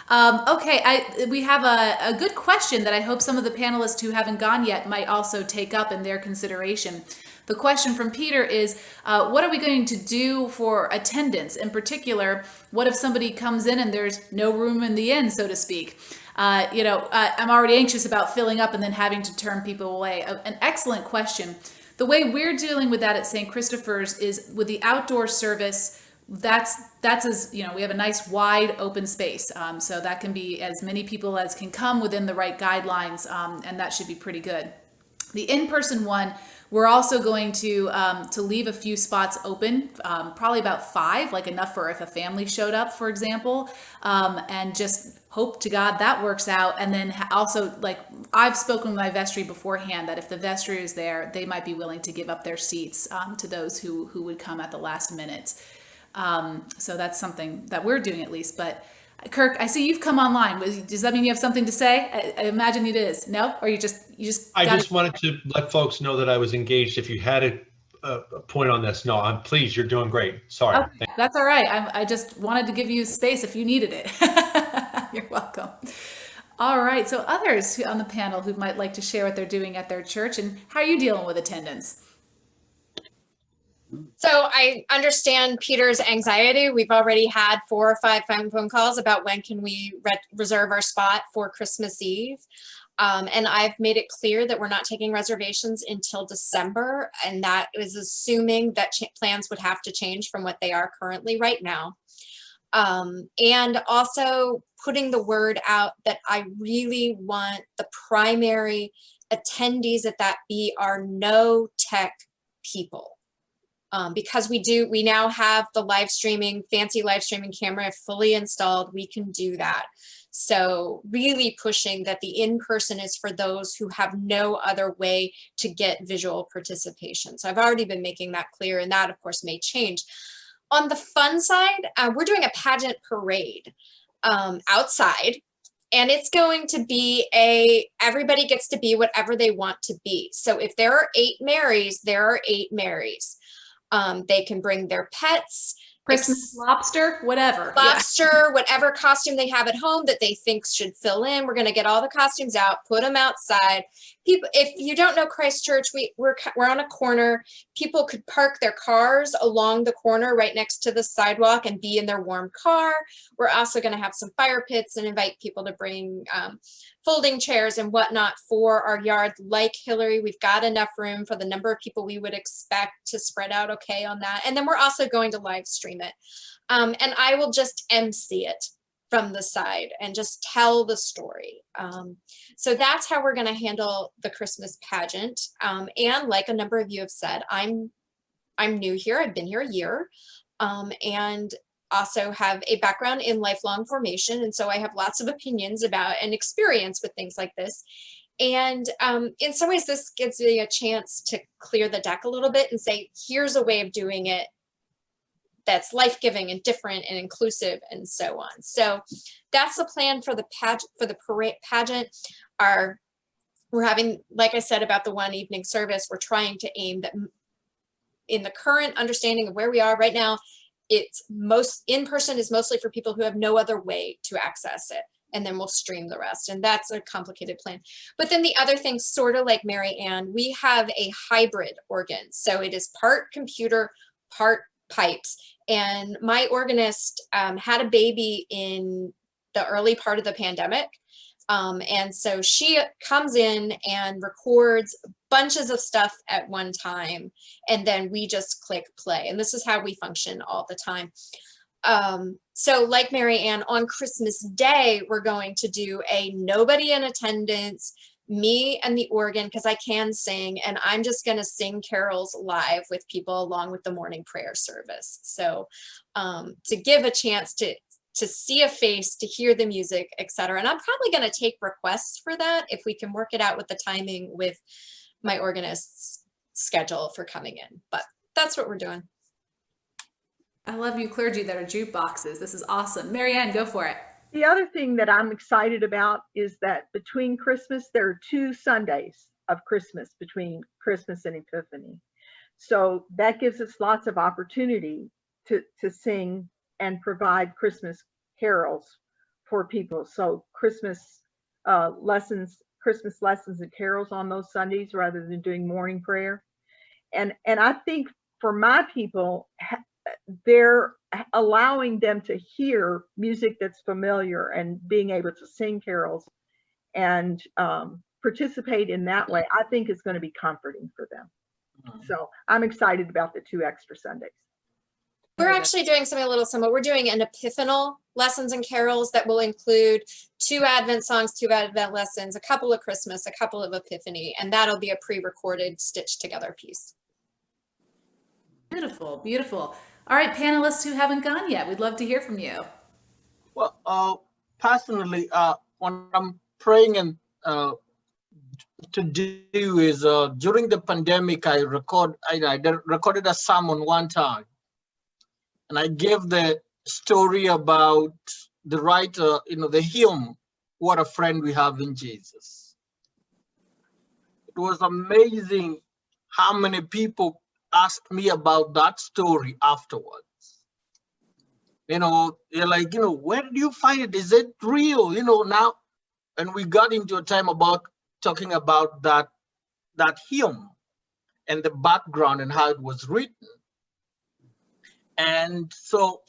Okay, we have a good question that I hope some of the panelists who haven't gone yet might also take up in their consideration. The question from Peter is, what are we going to do for attendance? In particular, what if somebody comes in and there's no room in the inn, so to speak? I'm already anxious about filling up and then having to turn people away. An excellent question. The way we're dealing with that at St. Christopher's is with the outdoor service. That's as, we have a nice wide open space. So that can be as many people as can come within the right guidelines. And that should be pretty good. The in-person one, we're also going to leave a few spots open, probably about 5, like enough for if a family showed up, for example, and just hope to God that works out. And then also, like, I've spoken with my vestry beforehand that if the vestry is there, they might be willing to give up their seats to those who would come at the last minute. So that's something that we're doing at least. But Kirk, I see you've come online. Does that mean you have something to say? I imagine it is. No? Or you just I just wanted to let folks know that I was engaged. If you had a point on this, no, I'm pleased. You're doing great. Sorry. Okay, that's all right. I just wanted to give you space if you needed it. You're welcome. All right. So others on the panel who might like to share what they're doing at their church and how are you dealing with attendance? So I understand Peter's anxiety. We've already had 4 or 5 phone calls about when can we reserve our spot for Christmas Eve. And I've made it clear that we're not taking reservations until December. And that is assuming that plans would have to change from what they are currently right now. And also putting the word out that I really want the primary attendees at that be our no tech people. Because we now have the fancy live streaming camera fully installed, we can do that. So really pushing that the in-person is for those who have no other way to get visual participation. So I've already been making that clear, and that of course may change. On the fun side, we're doing a pageant parade outside. And it's going to be everybody gets to be whatever they want to be. So if there are 8 Marys, there are 8 Marys. They can bring their pets, Christmas lobster, whatever. Whatever costume they have at home that they think should fill in. We're going to get all the costumes out, put them outside. People, if you don't know Christ Church, we're on a corner. People could park their cars along the corner right next to the sidewalk and be in their warm car. We're also going to have some fire pits and invite people to bring folding chairs and whatnot for our yard. Like Hillary, we've got enough room for the number of people we would expect to spread out okay on that. And then we're also going to live stream it. And I will just MC it from the side and just tell the story. So that's how we're going to handle the Christmas pageant. And like a number of you have said, I'm new here. I've been here a year, and also have a background in lifelong formation. And so I have lots of opinions about and experience with things like this. And in some ways, this gives me a chance to clear the deck a little bit and say, here's a way of doing it that's life-giving and different and inclusive and so on. So that's the plan for the pageant. We're having, like I said about the one evening service, we're trying to aim that in the current understanding of where we are right now, it's most in-person is mostly for people who have no other way to access it. And then we'll stream the rest. And that's a complicated plan. But then the other thing, sort of like Mary Ann, we have a hybrid organ. So it is part computer, part pipes. And my organist had a baby in the early part of the pandemic. And so she comes in and records bunches of stuff at one time, and then we just click play. And this is how we function all the time. So like Mary Ann, on Christmas Day, we're going to do a nobody in attendance, me and the organ, because I can sing, and I'm just going to sing carols live with people along with the morning prayer service. So to give a chance to see a face, to hear the music, etc. And I'm probably going to take requests for that if we can work it out with the timing with my organist's schedule for coming in. But that's what we're doing. I love you clergy that are jukeboxes. This is awesome. Marianne, go for it. The other thing that I'm excited about is that between Christmas, there are 2 Sundays of Christmas between Christmas and Epiphany. So that gives us lots of opportunity to sing and provide Christmas carols for people. So Christmas lessons and carols on those Sundays rather than doing morning prayer. And I think for my people, they're allowing them to hear music that's familiar and being able to sing carols and participate in that way, I think is going to be comforting for them. So I'm excited about the 2 extra Sundays. We're actually doing something a little similar. We're doing an epiphanal lessons and carols that will include 2 Advent songs, 2 Advent lessons, a couple of Christmas, a couple of Epiphany, and that'll be a pre-recorded, stitched together piece. Beautiful, beautiful. All right, panelists who haven't gone yet, we'd love to hear from you. Well, personally, what I'm praying and to do is during the pandemic, I recorded a sermon one time, and I gave the story about the writer, the hymn, "What a Friend We Have in Jesus." It was amazing how many people asked me about that story afterwards. They're like, where did you find it? Is it real? Now, and we got into a time about talking about that hymn and the background and how it was written. And so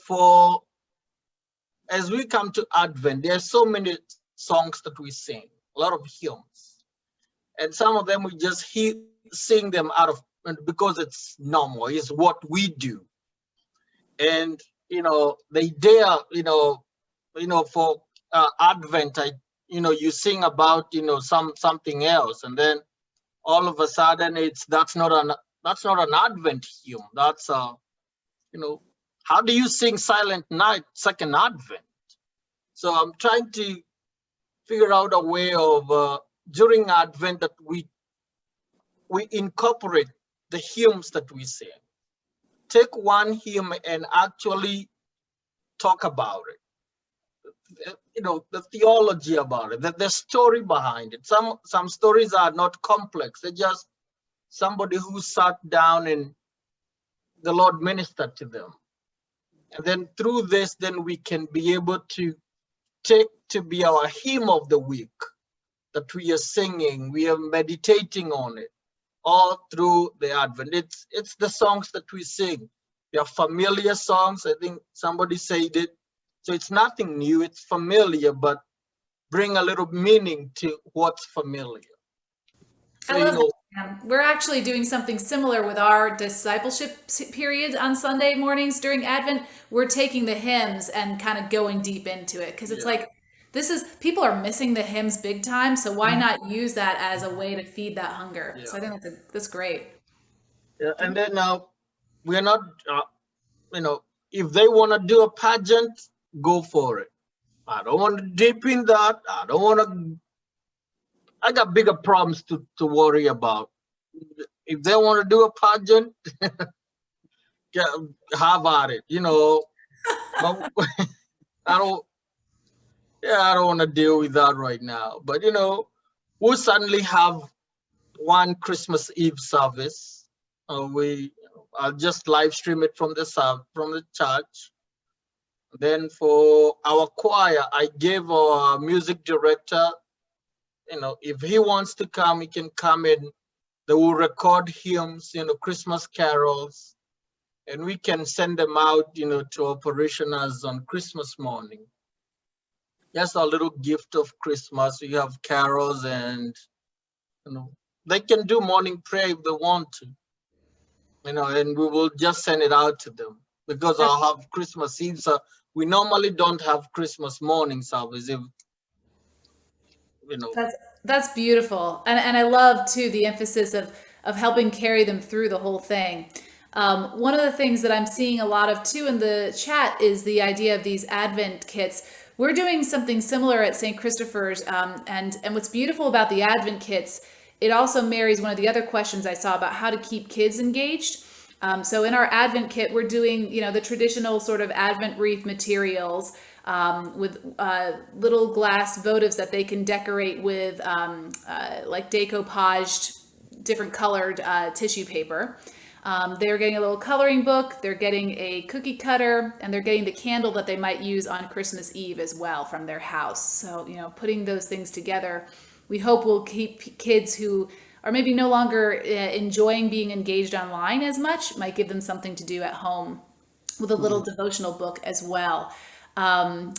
as we come to Advent, there are so many songs that we sing, a lot of hymns. And some of them we just sing them because it's normal, it's what we do. And they dare, for Advent, you sing about something else, and then all of a sudden that's not an Advent hymn. That's how do you sing Silent Night, Second Advent? So I'm trying to figure out a way of during Advent that we incorporate the hymns that we sing. Take one hymn and actually talk about it. The theology about it, the story behind it. Some stories are not complex. They're just somebody who sat down and the Lord ministered to them. And then through this, then we can be able to take to be our hymn of the week that we are singing, we are meditating on it all through the Advent. It's the songs that we sing. They are familiar songs. I think somebody said it. So it's nothing new, it's familiar, but bring a little meaning to what's familiar. So, I love that. We're actually doing something similar with our discipleship period on Sunday mornings during Advent. We're taking the hymns and kind of going deep into it because it's like, people are missing the hymns big time. So why not use that as a way to feed that hunger? Yeah. So I think that's great. Yeah, and then we're not, if they want to do a pageant, go for it. I don't want to dip in that. I got bigger problems to worry about. If they want to do a pageant, have at it, But I don't want to deal with that right now. But we'll suddenly have one Christmas Eve service. I'll just live stream it from the church. Then for our choir, I gave our music director, if he wants to come, he can come in. They will record hymns, Christmas carols, and we can send them out, to our parishioners on Christmas morning. Just a little gift of Christmas. We have carols, and they can do morning prayer if they want to, and we will just send it out to them because I'll have Christmas Eve. So we normally don't have Christmas morning service. you know. That's beautiful, and I love too the emphasis of helping carry them through the whole thing. One of the things that I'm seeing a lot of too in the chat is the idea of these Advent kits. We're doing something similar at St. Christopher's, and what's beautiful about the Advent kits, it also marries one of the other questions I saw about how to keep kids engaged. So in our Advent kit, we're doing, the traditional sort of Advent wreath materials with little glass votives that they can decorate with like decoupaged, different colored tissue paper. They're getting a little coloring book, they're getting a cookie cutter, and they're getting the candle that they might use on Christmas Eve as well from their house. So, putting those things together, we hope will keep kids who are maybe no longer enjoying being engaged online as much, might give them something to do at home with a little devotional book as well. And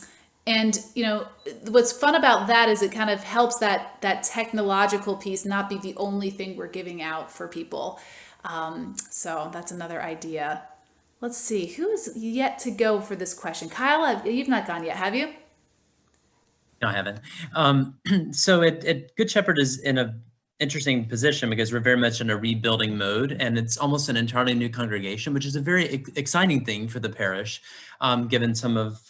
what's fun about that is it kind of helps that technological piece not be the only thing we're giving out for people. So that's another idea. Let's see, who is yet to go for this question? Kyle, you've not gone yet, have you? No, I haven't. So at Good Shepherd is in a interesting position because we're very much in a rebuilding mode, and it's almost an entirely new congregation, which is a very exciting thing for the parish, given some of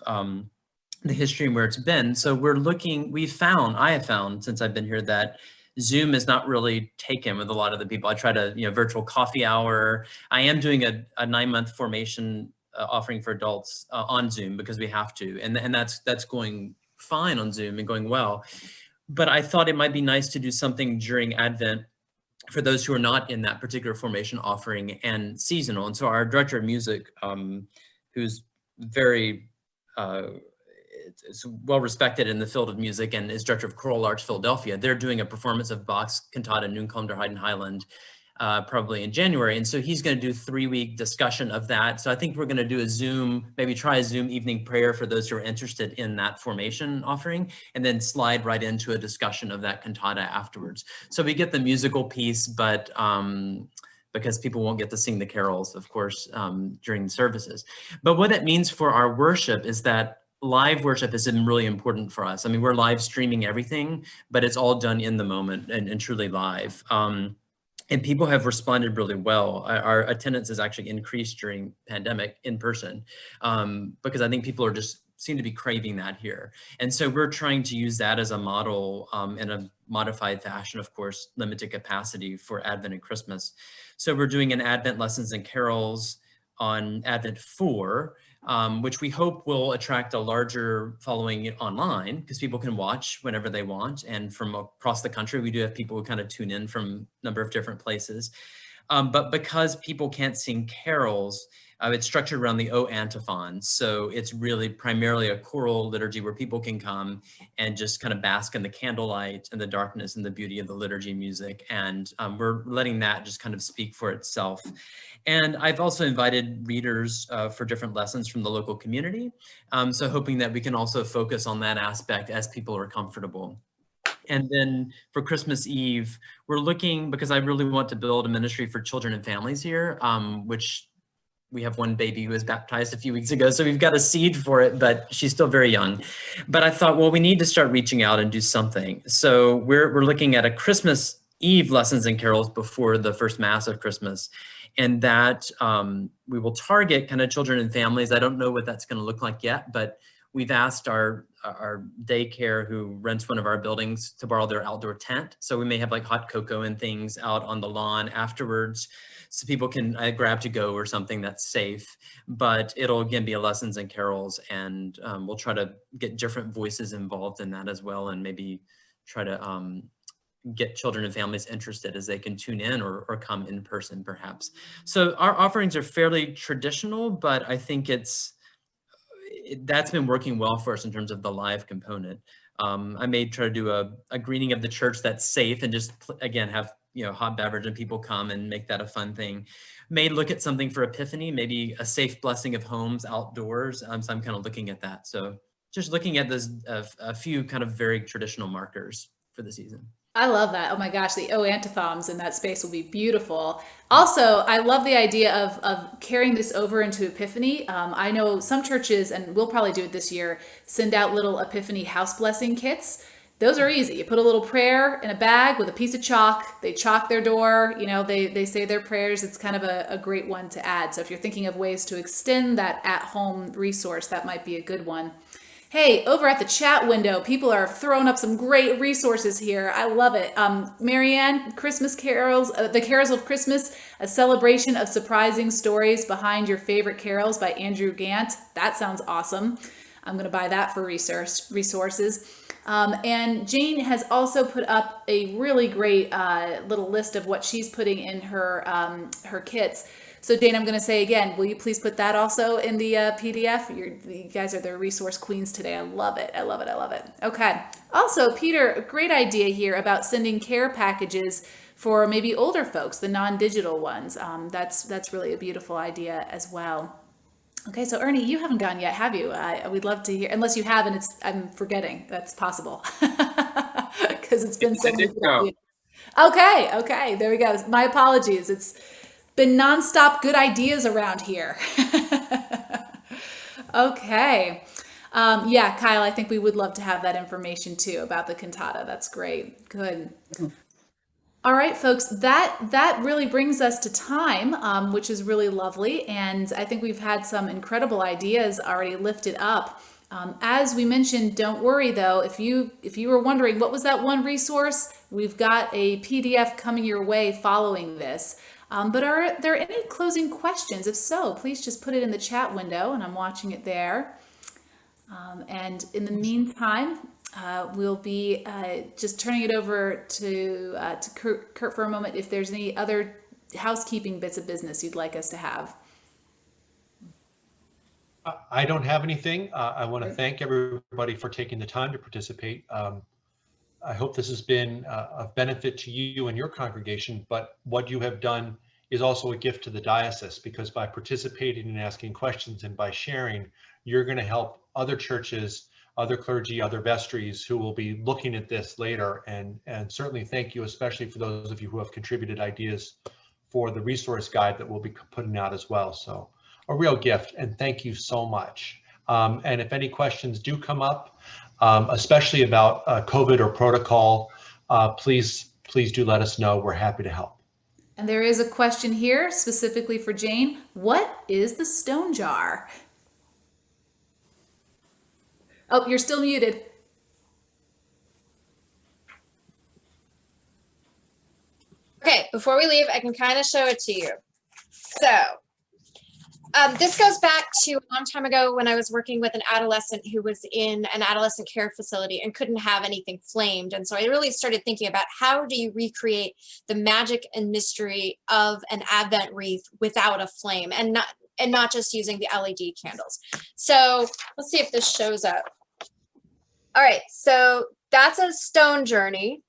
the history and where it's been. So I have found since I've been here that Zoom is not really taken with a lot of the people. I tried a virtual coffee hour. I am doing a 9-month formation offering for adults on Zoom because we have to, and that's going fine on Zoom and going well. But I thought it might be nice to do something during Advent for those who are not in that particular formation offering and seasonal. And so our director of music, who's very is well respected in the field of music and is director of Choral Arts Philadelphia, they're doing a performance of Bach's cantata Nun kommt der Heiden Heiland probably in January. And so he's going to do a 3-week discussion of that. So I think we're going to do a Zoom, maybe try a Zoom evening prayer for those who are interested in that formation offering, and then slide right into a discussion of that cantata afterwards. So we get the musical piece, but because people won't get to sing the carols, of course, during the services. But what that means for our worship is that live worship has been really important for us. I mean, we're live streaming everything, but it's all done in the moment and truly live. And people have responded really well. Our attendance has actually increased during pandemic in person because I think people seem to be craving that here. And so we're trying to use that as a model in a modified fashion, of course, limited capacity for Advent and Christmas. So we're doing an Advent lessons and carols on Advent 4, which we hope will attract a larger following online because people can watch whenever they want. And from across the country, we do have people who kind of tune in from a number of different places. But because people can't sing carols, it's structured around the O antiphons. So it's really primarily a choral liturgy where people can come and just kind of bask in the candlelight and the darkness and the beauty of the liturgy music. And we're letting that just kind of speak for itself. And I've also invited readers for different lessons from the local community. So hoping that we can also focus on that aspect as people are comfortable. And then for Christmas Eve, we're looking, because I really want to build a ministry for children and families here, which we have one baby who was baptized a few weeks ago, so we've got a seed for it, but she's still very young. But I thought, well, we need to start reaching out and do something. So we're looking at a Christmas Eve lessons and carols before the first Mass of Christmas. And that we will target kind of children and families. I don't know what that's going to look like yet, but we've asked our daycare who rents one of our buildings to borrow their outdoor tent. So we may have like hot cocoa and things out on the lawn afterwards, so people can grab to go or something that's safe. But it'll again be a lessons and carols, and we'll try to get different voices involved in that as well, and maybe try to get children and families interested as they can tune in or come in person perhaps. So our offerings are fairly traditional, but I think that's been working well for us in terms of the live component. I may try to do a greeting of the church that's safe and just again have hot beverage and people come and make that a fun thing. May look at something for Epiphany, maybe a safe blessing of homes outdoors. So I'm kind of looking at that. So just looking at this a few kind of very traditional markers for the season. I love that. Oh my gosh, the O antiphons in that space will be beautiful. Also, I love the idea of carrying this over into Epiphany. I know some churches, and we'll probably do it this year, send out little Epiphany house blessing kits those are easy. You put a little prayer in a bag with a piece of chalk. They chalk their door. You know, they say their prayers. It's kind of a great one to add. So if you're thinking of ways to extend that at-home resource, that might be a good one. Hey, over at the chat window, people are throwing up some great resources here. I love it. Marianne, Christmas Carols, The Carols of Christmas, a celebration of surprising stories behind your favorite carols by Andrew Gant. That sounds awesome. I'm going to buy that for resources. And Jane has also put up a really great little list of what she's putting in her kits. So Jane, I'm going to say again, will you please put that also in the PDF? You guys are the resource queens today. I love it. I love it. I love it. Okay. Also, Peter, a great idea here about sending care packages for maybe older folks, the non-digital ones. That's really a beautiful idea as well. Okay, so Ernie, you haven't gone yet, have you? We'd love to hear, unless you have, and I'm forgetting. That's possible because it's been so many. Okay, there we go. My apologies. It's been nonstop good ideas around here. Okay. Yeah, Kyle, I think we would love to have that information too about the cantata. That's great. Good. All right, folks, that really brings us to time, which is really lovely. And I think we've had some incredible ideas already lifted up. As we mentioned, don't worry though, if you were wondering what was that one resource, we've got a PDF coming your way following this. But are there any closing questions? If so, please just put it in the chat window, and I'm watching it there. And in the meantime, we'll be just turning it over to Kurt for a moment if there's any other housekeeping bits of business you'd like us to have. I don't have anything. I want to thank everybody for taking the time to participate. I hope this has been of benefit to you and your congregation, but what you have done is also a gift to the diocese, because by participating and asking questions and by sharing, you're going to help other churches, other clergy, other vestries who will be looking at this later. And certainly thank you, especially for those of you who have contributed ideas for the resource guide that we'll be putting out as well. So a real gift, and thank you so much. And if any questions do come up, especially about COVID or protocol, please do let us know. We're happy to help. And there is a question here specifically for Jane. What is the stone jar? Oh, you're still muted. Okay, before we leave, I can kind of show it to you. So this goes back to a long time ago when I was working with an adolescent who was in an adolescent care facility and couldn't have anything flamed. And so I really started thinking about how do you recreate the magic and mystery of an Advent wreath without a flame, and not just using the LED candles. So let's see if this shows up. All right, so that's a stone journey.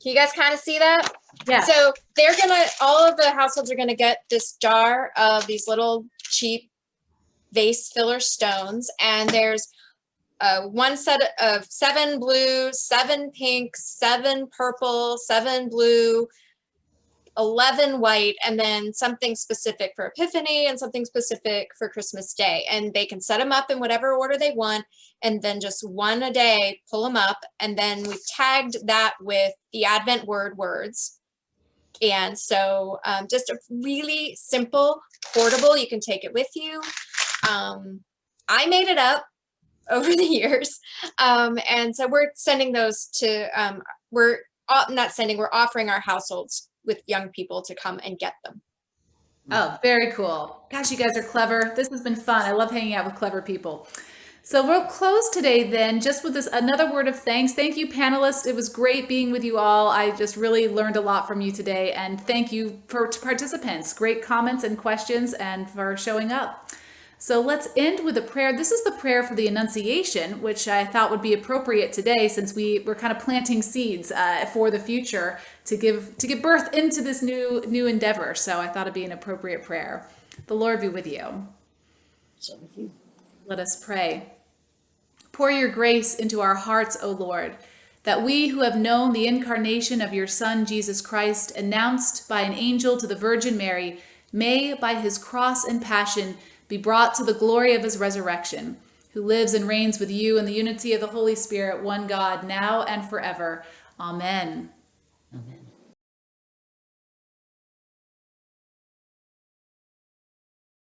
Can you guys kind of see that? Yeah. So all of the households are gonna get this jar of these little cheap vase filler stones, and there's one set of 7 blue, 7 pink, 7 purple, 7 blue, 11 white, and then something specific for Epiphany and something specific for Christmas Day. And they can set them up in whatever order they want, and then just one a day, pull them up. And then we've tagged that with the Advent words. And so just a really simple, portable, you can take it with you. I made it up over the years. And so we're sending those to, we're offering our households with young people to come and get them. Oh, very cool. Gosh, you guys are clever. This has been fun. I love hanging out with clever people. So we'll close today then just with another word of thanks. Thank you, panelists. It was great being with you all. I just really learned a lot from you today. And thank you for participants. Great comments and questions, and for showing up. So let's end with a prayer. This is the prayer for the Annunciation, which I thought would be appropriate today since we're kind of planting seeds for the future to give birth into this new endeavor. So I thought it'd be an appropriate prayer. The Lord be with you. So with you. Let us pray. Pour your grace into our hearts, O Lord, that we who have known the incarnation of your Son, Jesus Christ, announced by an angel to the Virgin Mary, may, by his cross and passion, be brought to the glory of his resurrection, who lives and reigns with you in the unity of the Holy Spirit, one God, now and forever. Amen. Amen.